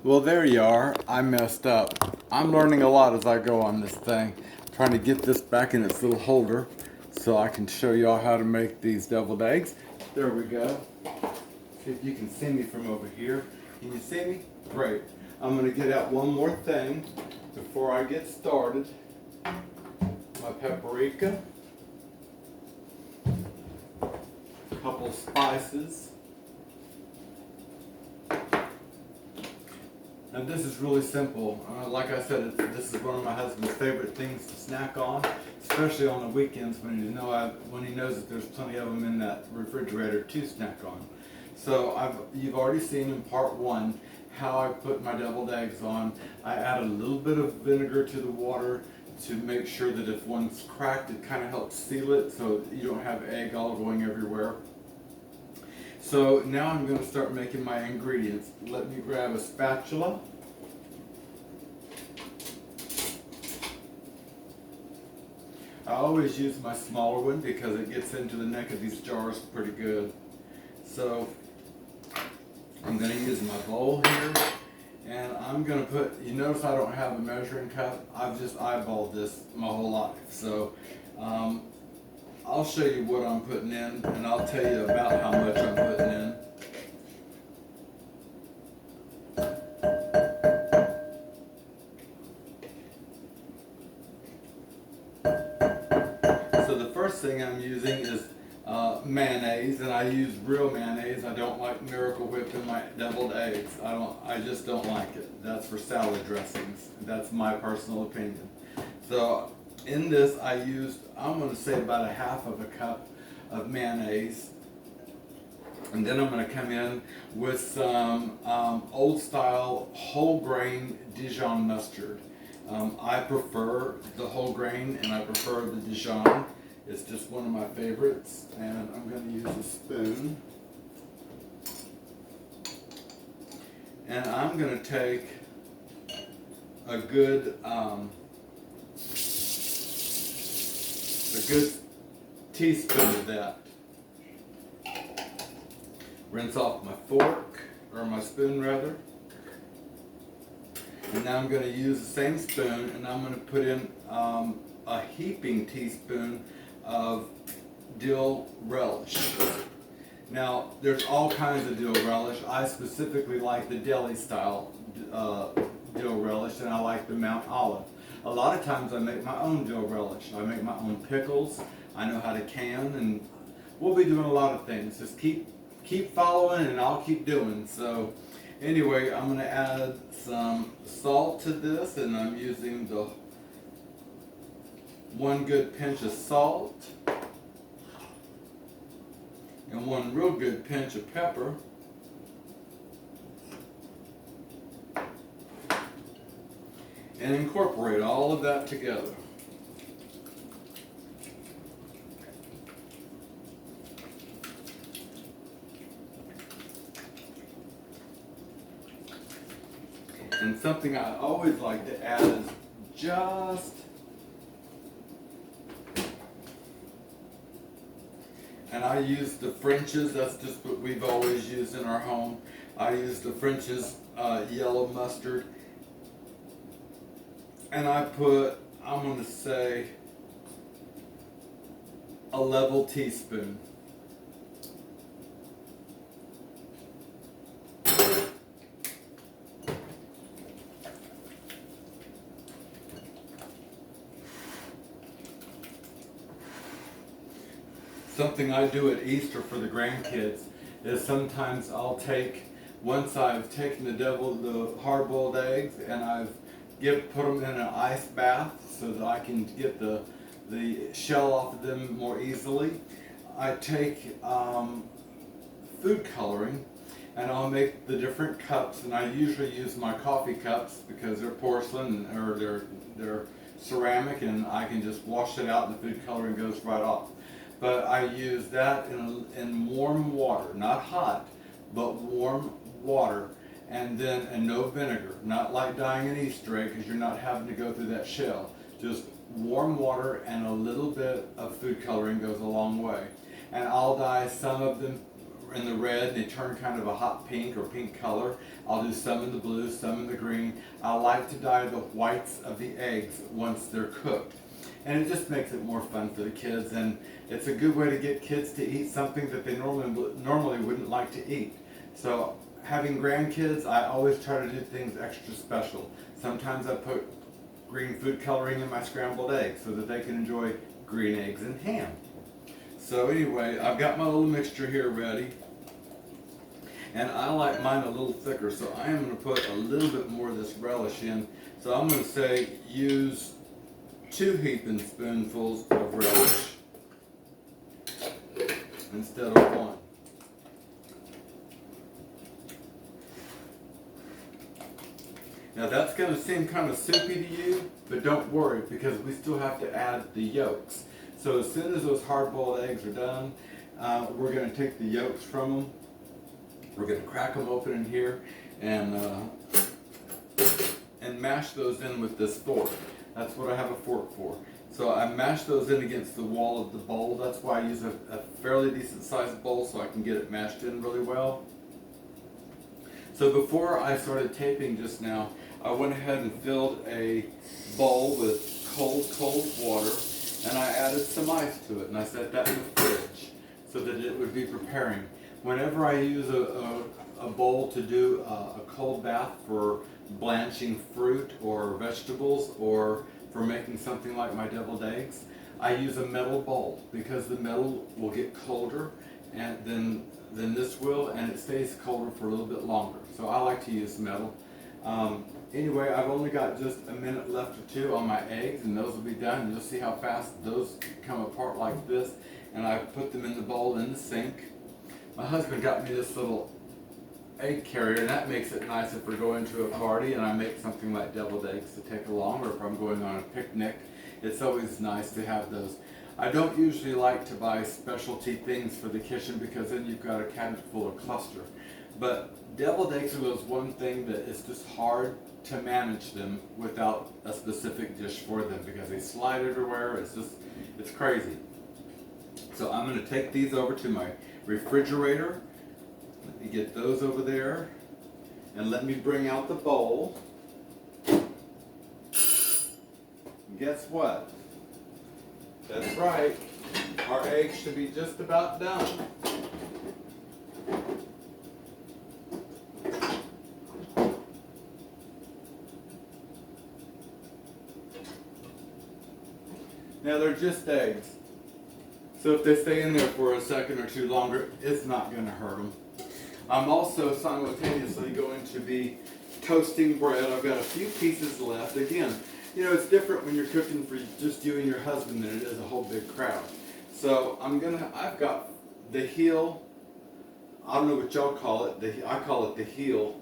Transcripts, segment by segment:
Well, there you are. I messed up. I'm learning a lot as I go on this thing. Trying to get this back in its little holder so I can show y'all how to make these deviled eggs. There we go. See if you can see me from over here. Can you see me? Great. I'm going to get out one more thing before I get started. My paprika. A couple spices. And this is really simple. Like I said, this is one of my husband's favorite things to snack on, especially on the weekends when he knows that there's plenty of them in that refrigerator to snack on. So you've already seen in part one how I put my deviled eggs on. I add a little bit of vinegar to the water to make sure that if one's cracked, it kind of helps seal it so you don't have egg all going everywhere. So now I'm going to start making my ingredients. Let me grab a spatula. I always use my smaller one because it gets into the neck of these jars pretty good. So I'm going to use my bowl here, and I'm going to put, you notice I don't have a measuring cup. I've just eyeballed this my whole life. So I'll show you what I'm putting in, and I'll tell you about how much I'm putting in. So the first thing I'm using is mayonnaise, and I use real mayonnaise. I don't like Miracle Whip in my deviled eggs. I just don't like it. That's for salad dressings. That's my personal opinion. So in this I'm going to say about a half of a cup of mayonnaise. And then I'm going to come in with some old style whole grain Dijon mustard. I prefer the whole grain and I prefer the Dijon. It's just one of my favorites. And I'm going to use a spoon. And I'm going to take a good teaspoon of that. Rinse off my fork, or my spoon rather. And now I'm going to use the same spoon, and I'm going to put in a heaping teaspoon of dill relish. Now, there's all kinds of dill relish. I specifically like the deli style dill relish, and I like the Mount Olive. A lot of times I make my own dill relish. I make my own pickles. I know how to can, and we'll be doing a lot of things. Just keep following, and I'll keep doing. So anyway, I'm going to add some salt to this, and I'm using the one good pinch of salt and one real good pinch of pepper. And incorporate all of that together. And something I always like to add is just and I use the French's. That's just what we've always used in our home. I use the French's yellow mustard. And I'm going to say, a level teaspoon. Something I do at Easter for the grandkids is sometimes I'll once I've taken the hard-boiled eggs, and I've put them in an ice bath so that I can get the shell off of them more easily. I take food coloring, and I'll make the different cups, and I usually use my coffee cups because they're porcelain or they're ceramic, and I can just wash it out and the food coloring goes right off. But I use that in warm water, not hot, but warm water, and no vinegar, not like dyeing an Easter egg because you're not having to go through that shell. Just warm water and a little bit of food coloring goes a long way. And I'll dye some of them in the red and they turn kind of a hot pink or pink color. I'll do some in the blue, some in the green. I like to dye the whites of the eggs once they're cooked. And it just makes it more fun for the kids, and it's a good way to get kids to eat something that they normally wouldn't like to eat. So having grandkids, I always try to do things extra special. Sometimes I put green food coloring in my scrambled eggs so that they can enjoy green eggs and ham. So anyway, I've got my little mixture here ready. And I like mine a little thicker, so I am going to put a little bit more of this relish in. So I'm going to say use 2 heaping spoonfuls of relish instead of 1. Now that's going to seem kind of soupy to you, but don't worry because we still have to add the yolks. So as soon as those hard-boiled eggs are done, we're going to take the yolks from them. We're going to crack them open in here and mash those in with this fork. That's what I have a fork for. So I mash those in against the wall of the bowl. That's why I use a fairly decent sized bowl so I can get it mashed in really well. So before I started taping just now, I went ahead and filled a bowl with cold water, and I added some ice to it, and I set that in the fridge so that it would be preparing. Whenever I use a bowl to do a cold bath for blanching fruit or vegetables or for making something like my deviled eggs, I use a metal bowl because the metal will get colder and than this will, and it stays colder for a little bit longer. So I like to use metal. Anyway, I've only got just a minute left or 2 on my eggs, and those will be done. You'll see how fast those come apart like this. And I put them in the bowl in the sink. My husband got me this little egg carrier, and that makes it nice if we're going to a party and I make something like deviled eggs to take along, or if I'm going on a picnic. It's always nice to have those. I don't usually like to buy specialty things for the kitchen because then you've got a cabinet full of cluster. But deviled eggs are those one thing that it's just hard to manage them without a specific dish for them because they slide everywhere. It's crazy. So I'm going to take these over to my refrigerator. Let me get those over there. And let me bring out the bowl. And guess what? That's right. Our eggs should be just about done. Now they're just eggs. So if they stay in there for a second or 2 longer, it's not going to hurt them. I'm also simultaneously going to be toasting bread. I've got a few pieces left. Again, you know, it's different when you're cooking for just you and your husband than it is a whole big crowd. So I've got the heel, I don't know what y'all call it, I call it the heel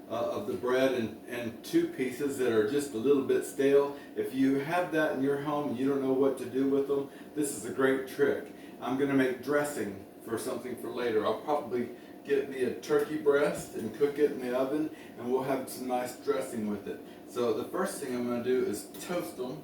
of the bread, and 2 pieces that are just a little bit stale. If you have that in your home and you don't know what to do with them, this is a great trick. I'm going to make dressing for something for later. I'll probably get me a turkey breast and cook it in the oven, and we'll have some nice dressing with it. So the first thing I'm going to do is toast them.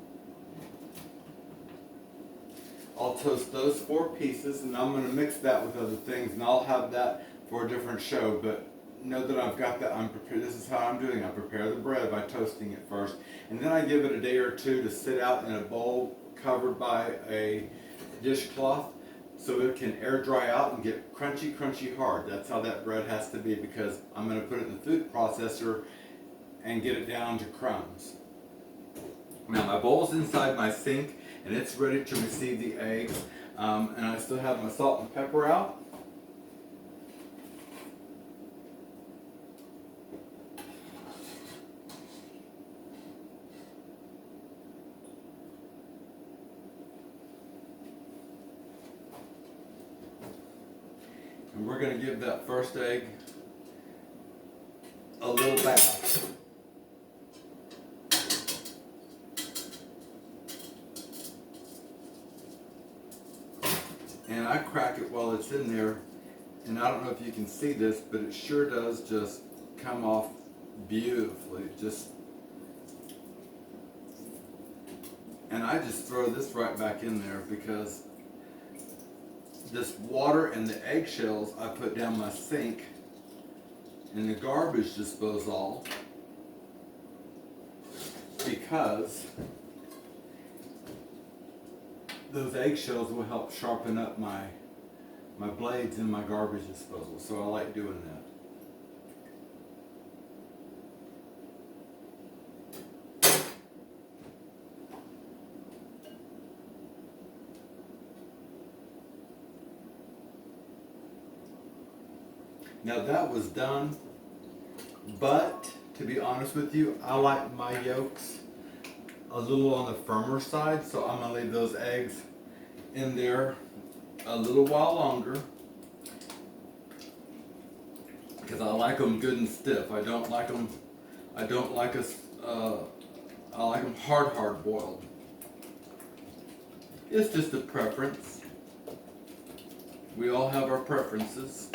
I'll toast those 4 pieces, and I'm going to mix that with other things, and I'll have that for a different show. But know that I've got that. I'm prepared. This is how I'm doing. I prepare the bread by toasting it first, and then I give it a day or 2 to sit out in a bowl covered by a dishcloth, so it can air dry out and get crunchy hard. That's how that bread has to be, because I'm going to put it in the food processor and get it down to crumbs. Now my bowl's inside my sink and it's ready to receive the eggs, and I still have my salt and pepper out. And we're going to give that first egg a little bath. And I crack it while it's in there, and I don't know if you can see this, but it sure does just come off beautifully. And I just throw this right back in there because this water and the eggshells I put down my sink in the garbage disposal because those eggshells will help sharpen up my blades in my garbage disposal. So I like doing that. Now that was done, but to be honest with you, I like my yolks a little on the firmer side, so I'm gonna leave those eggs in there a little while longer because I like them good and stiff. I like them hard boiled. It's just a preference. We all have our preferences.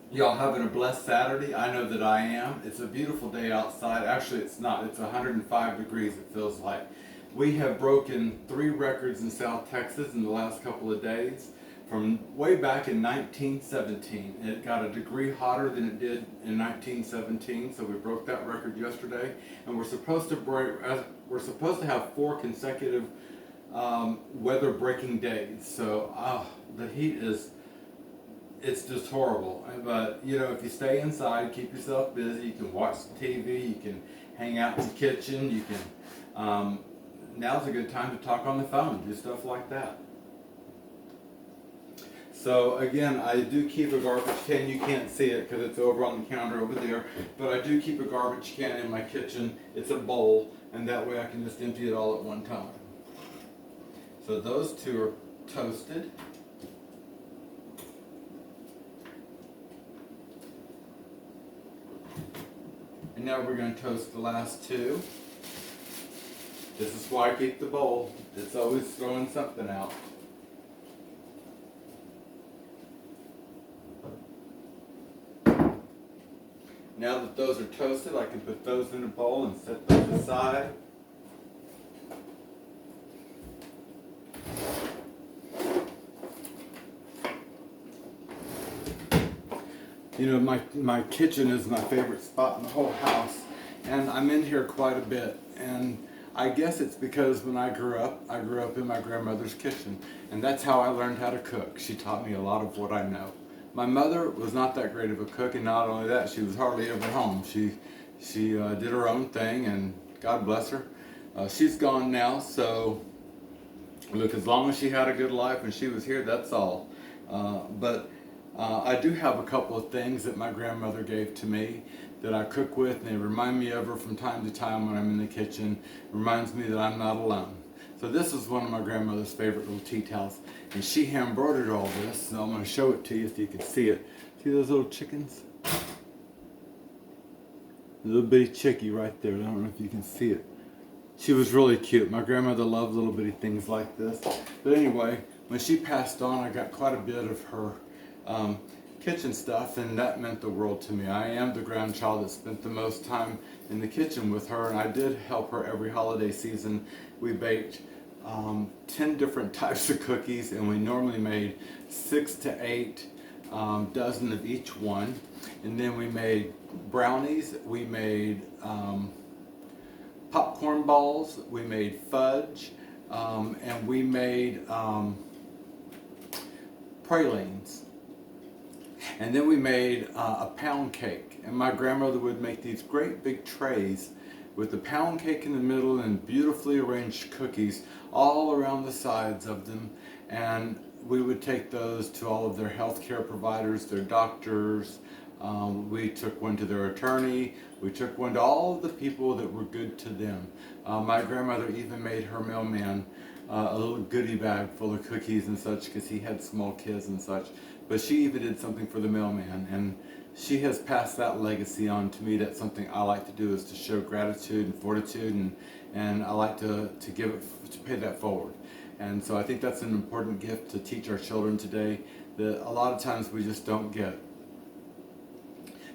Y'all having a blessed Saturday? I know that I am. It's a beautiful day outside. Actually, it's not. It's 105 degrees, it feels like. We have broken 3 records in South Texas in the last couple of days. From way back in 1917. It got a degree hotter than it did in 1917, so we broke that record yesterday. And we're supposed to have 4 consecutive weather-breaking days. So the heat it's just horrible. But you know, if you stay inside, keep yourself busy, you can watch TV, you can hang out in the kitchen, you can now's a good time to talk on the phone, do stuff like that. So again, I do keep a garbage can. You can't see it because it's over on the counter over there, but I do keep a garbage can in my kitchen. It's a bowl, and that way I can just empty it all at one time. So those 2 are toasted. And now we're going to toast the last 2. This is why I keep the bowl. It's always throwing something out. Now that those are toasted, I can put those in a bowl and set those aside. You know, my kitchen is my favorite spot in the whole house, and I'm in here quite a bit. And I guess it's because when I grew up in my grandmother's kitchen, and that's how I learned how to cook. She taught me a lot of what I know. My mother was not that great of a cook, and not only that, she was hardly ever home. She did her own thing, and God bless her. She's gone now, so look, as long as she had a good life and she was here, that's all. But I do have a couple of things that my grandmother gave to me that I cook with, and they remind me of her from time to time when I'm in the kitchen. It reminds me that I'm not alone. So this is one of my grandmother's favorite little tea towels, and she hand embroidered all this, so I'm going to show it to you so you can see it. See those little chickens? A little bitty chickie right there. I don't know if you can see it. She was really cute. My grandmother loved little bitty things like this. But anyway, when she passed on, I got quite a bit of her kitchen stuff, and that meant the world to me. I am the grandchild that spent the most time in the kitchen with her, and I did help her every holiday season. We baked 10 different types of cookies, and we normally made 6 to 8 dozen of each one. And then we made brownies, we made popcorn balls, we made fudge, and we made pralines. And then we made a pound cake, and my grandmother would make these great big trays with the pound cake in the middle and beautifully arranged cookies all around the sides of them, and we would take those to all of their healthcare providers, their doctors. We took one to their attorney. We took one to all of the people that were good to them. My grandmother even made her mailman a little goodie bag full of cookies and such, because he had small kids and such. but she even did something for the mailman, and she has passed that legacy on to me. That's something I like to do, is to show gratitude and fortitude, and I like to give it, to pay that forward. And so I think that's an important gift to teach our children today that a lot of times we just don't get.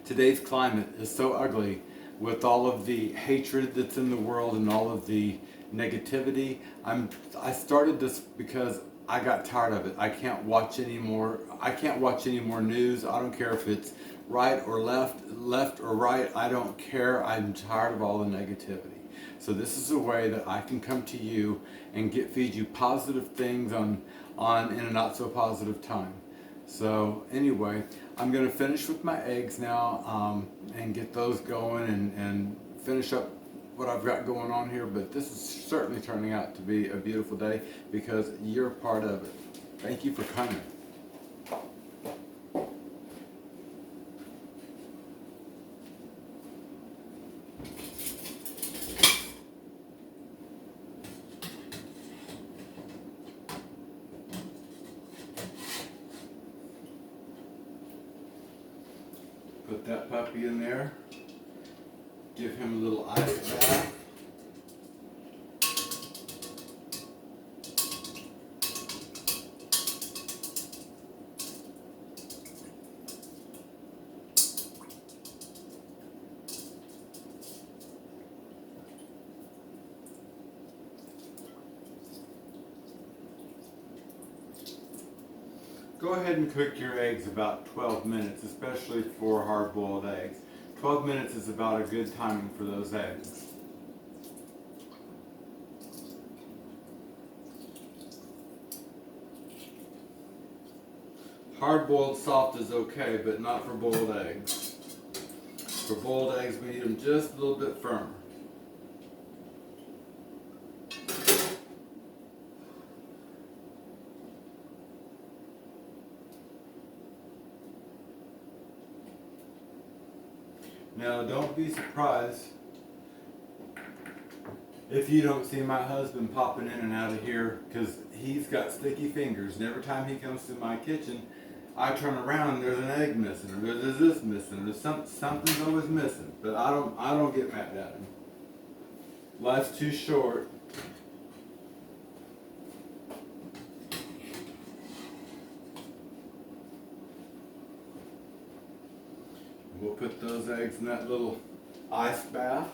Today's climate is so ugly with all of the hatred that's in the world and all of the negativity. I started this because I got tired of it. I can't watch anymore. I can't watch any more news. I don't care if it's right or left or right. I don't care. I'm tired of all the negativity. So this is a way that I can come to you and feed you positive things on in a not so positive time. So anyway, I'm going to finish with my eggs now and get those going and finish up what I've got going on here. But this is certainly turning out to be a beautiful day because you're a part of it. Thank you for coming. Put that puppy in there. Give him a little ice bath. Go ahead and cook your eggs about 12 minutes, especially for hard-boiled eggs. 12 minutes is about a good timing for those eggs. Hard-boiled soft is okay, but not for boiled eggs. For boiled eggs, we need them just a little bit firmer. Now, don't be surprised if you don't see my husband popping in and out of here, because he's got sticky fingers, and every time he comes to my kitchen, I turn around and there's an egg missing, or there's this missing, or something's always missing. But I don't get mad at him. Life's too short. We'll put those eggs in that little ice bath.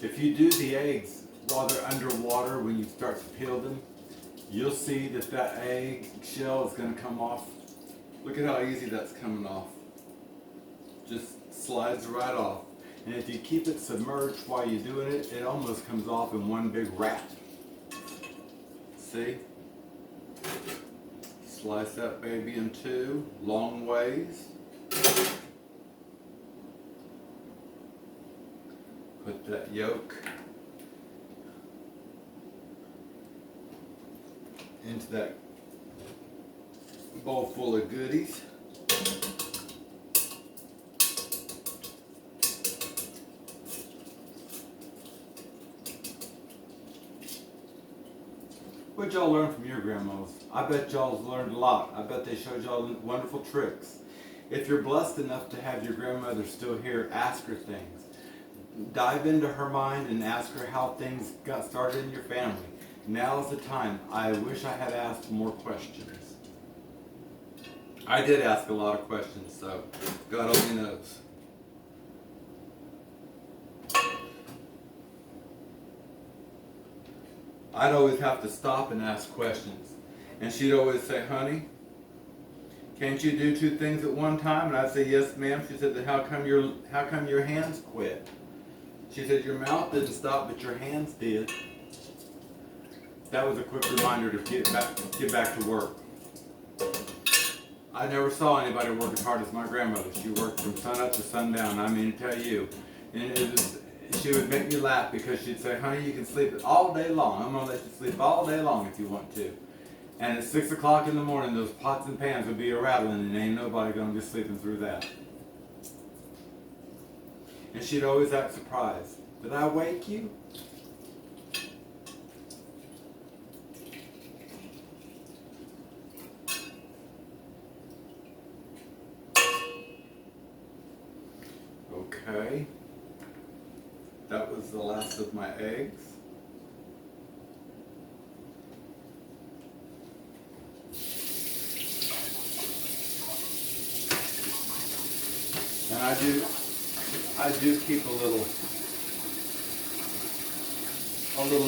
If you do the eggs while they're underwater, when you start to peel them, you'll see that that egg shell is going to come off. Look at how easy that's coming off. Just slides right off. And if you keep it submerged while you're doing it, it almost comes off in one big wrap. See? Slice that baby in two, long ways. Put that yolk into that bowl full of goodies. What'd y'all learn from your grandmas? I bet y'all learned a lot. I bet they showed y'all wonderful tricks. If you're blessed enough to have your grandmother still here, ask her things. Dive into her mind and ask her how things got started in your family. Now's the time. I wish I had asked more questions. I did ask a lot of questions, so God only knows. I'd always have to stop and ask questions. And she'd always say, honey, can't you do two things at one time? And I'd say, yes, ma'am. She said, then how come your hands quit? She said, your mouth didn't stop, but your hands did. That was a quick reminder to get back to work. I never saw anybody work as hard as my grandmother. She worked from sun up to sundown. I mean, to tell you. And she would make me laugh because she'd say, honey, you can sleep all day long. I'm going to let you sleep all day long if you want to. And at 6 o'clock in the morning, those pots and pans would be a rattling, and ain't nobody going to be sleeping through that. And she'd always act surprised. Did I wake you? Okay. That was the last of my eggs. And I do keep a little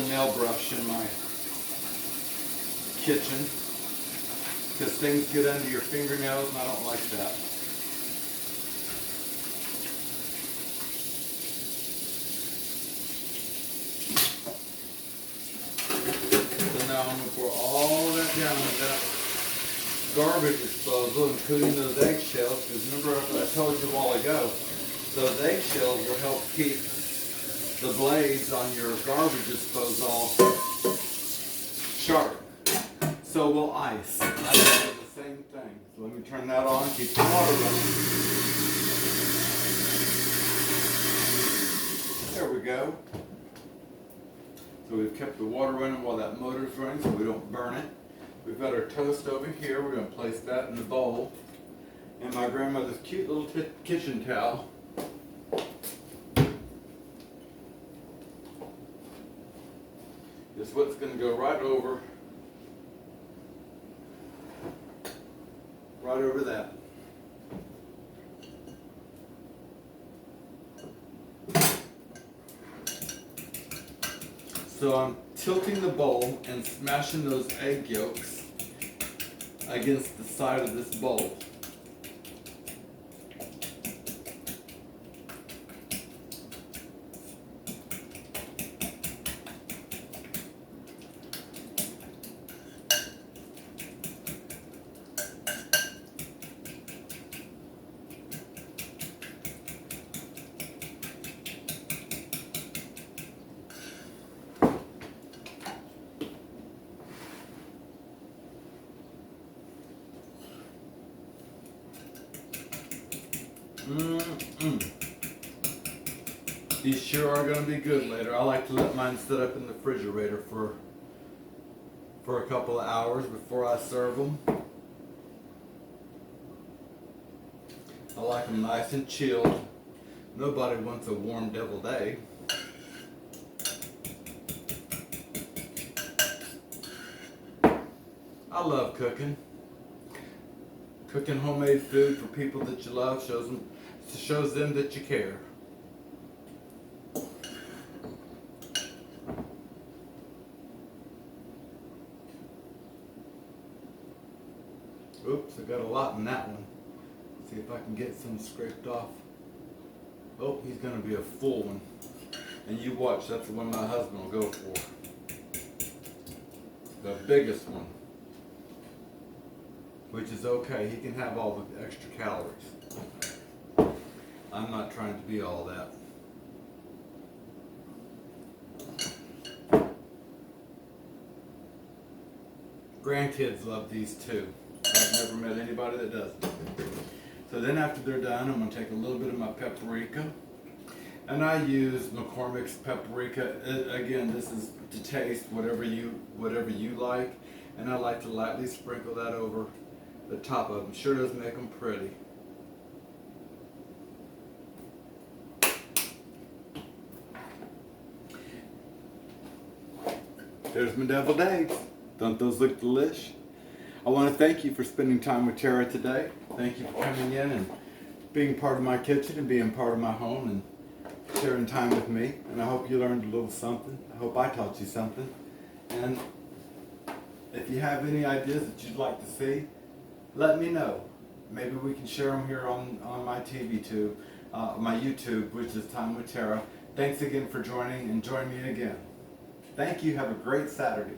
nail brush in my kitchen because things get under your fingernails and I don't like that. So now I'm going to pour all that down with that garbage disposal, including those eggshells, because remember I told you a while ago, those eggshells will help keep the blades on your garbage disposal sharp. So will ice. I do the same thing. So let me turn that on, keep the water running. There we go. So we've kept the water running while that motor's running so we don't burn it. We've got our toast over here. We're going to place that in the bowl. And my grandmother's cute little kitchen towel. Is what's going to go right over that. So I'm tilting the bowl and smashing those egg yolks against the side of this bowl. These sure are going to be good later. I like to let mine sit up in the refrigerator for a couple of hours before I serve them. I like them nice and chilled. Nobody wants a warm deviled egg. I love cooking. Cooking homemade food for people that you love shows them that you care. Oops, I got a lot in that one. See if I can get some scraped off. Oh, he's going to be a full one. And you watch, that's the one my husband will go for. The biggest one. Which is okay, he can have all the extra calories. I'm not trying to be all that. Grandkids love these too. I've never met anybody that doesn't. So then after they're done, I'm going to take a little bit of my paprika. And I use McCormick's paprika. Again, this is to taste whatever you like. And I like to lightly sprinkle that over the top of them. Sure does make them pretty. There's my deviled eggs. Don't those look delish? I want to thank you for spending time with Tara today. Thank you for coming in and being part of my kitchen and being part of my home and sharing time with me. And I hope you learned a little something. I hope I taught you something. And if you have any ideas that you'd like to see, let me know. Maybe we can share them here on my TV too, my YouTube, which is Time with Tara. Thanks again for joining and join me again. Thank you. Have a great Saturday.